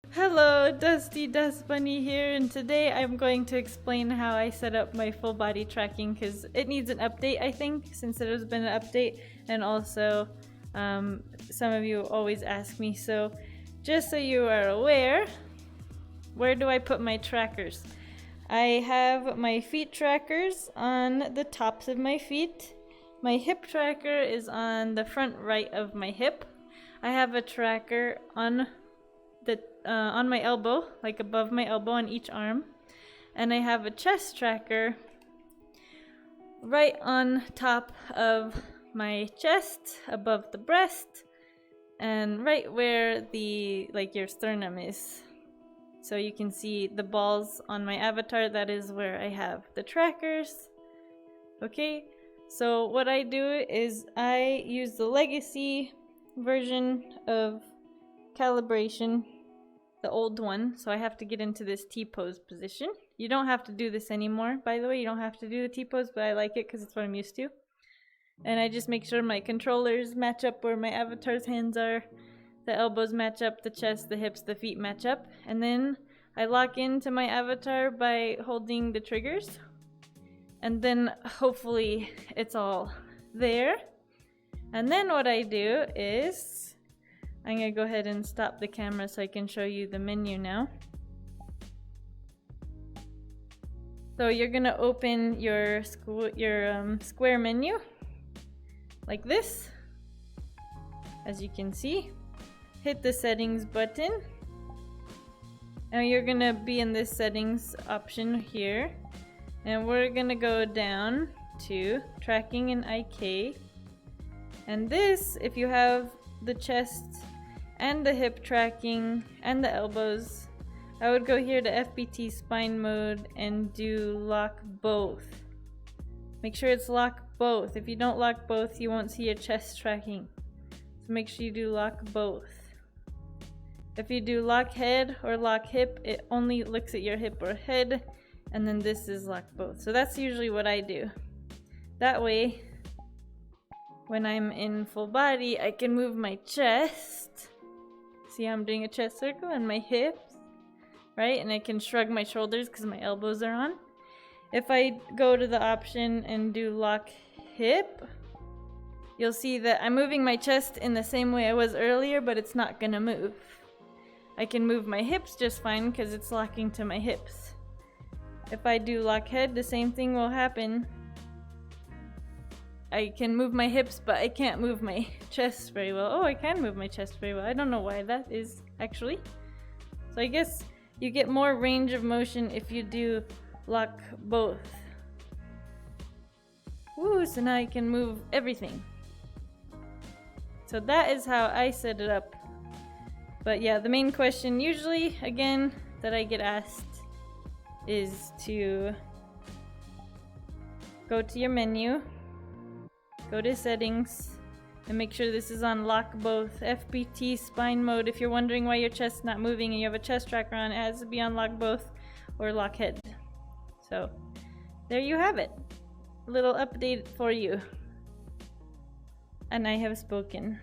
Hello, Dusty Dust Bunny here, and today I'm going to explain how I set up my full body tracking because it needs an update, I think, since there's been an update, and also some of you always ask me. So just so you are aware, where do I put my trackers? I have my feet trackers on the tops of my feet. My hip tracker is on the front right of my hip. I have a tracker on my elbow, like above my elbow on each arm, and I have a chest tracker right on top of my chest, above the breast, and right where your sternum is. So you can see the balls on my avatar. That is where I have the trackers. Okay, so what I do is I use the legacy version of calibration, the old one, so I have to get into this T-pose position. You don't have to do this anymore, by the way. You don't have to do the T-pose, but I like it because it's what I'm used to. And I just make sure my controllers match up where my avatar's hands are, the elbows match up, the chest, the hips, the feet match up, and then I lock into my avatar by holding the triggers, and then hopefully it's all there. And then what I do is I'm gonna go ahead and stop the camera so I can show you the menu now. So you're gonna open your square menu like this, as you can see. Hit the settings button. Now you're gonna be in this settings option here, and we're gonna go down to tracking and IK. And this, if you have the chest and the hip tracking and the elbows, I would go here to FBT spine mode and do lock both. Make sure it's lock both. If you don't lock both, you won't see your chest tracking. So make sure you do lock both. If you do lock head or lock hip, it only looks at your hip or head, and then this is lock both. So that's usually what I do. That way, when I'm in full body, I can move my chest. See how I'm doing a chest circle, and my hips, right? And I can shrug my shoulders because my elbows are on. If I go to the option and do lock hip, you'll see that I'm moving my chest in the same way I was earlier, but it's not gonna move. I can move my hips just fine because it's locking to my hips. If I do lock head, the same thing will happen. I can move my hips, but I can't move my chest very well. Oh, I can move my chest very well. I don't know why that is, actually. So I guess you get more range of motion if you do lock both. Woo, so now I can move everything. So that is how I set it up. But yeah, the main question usually, again, that I get asked is to go to your menu, go to settings, and make sure this is on lock both. FBT spine mode. If you're wondering why your chest's not moving and you have a chest tracker on, it has to be on lock both or lock head. So there you have it. A little update for you. And I have spoken.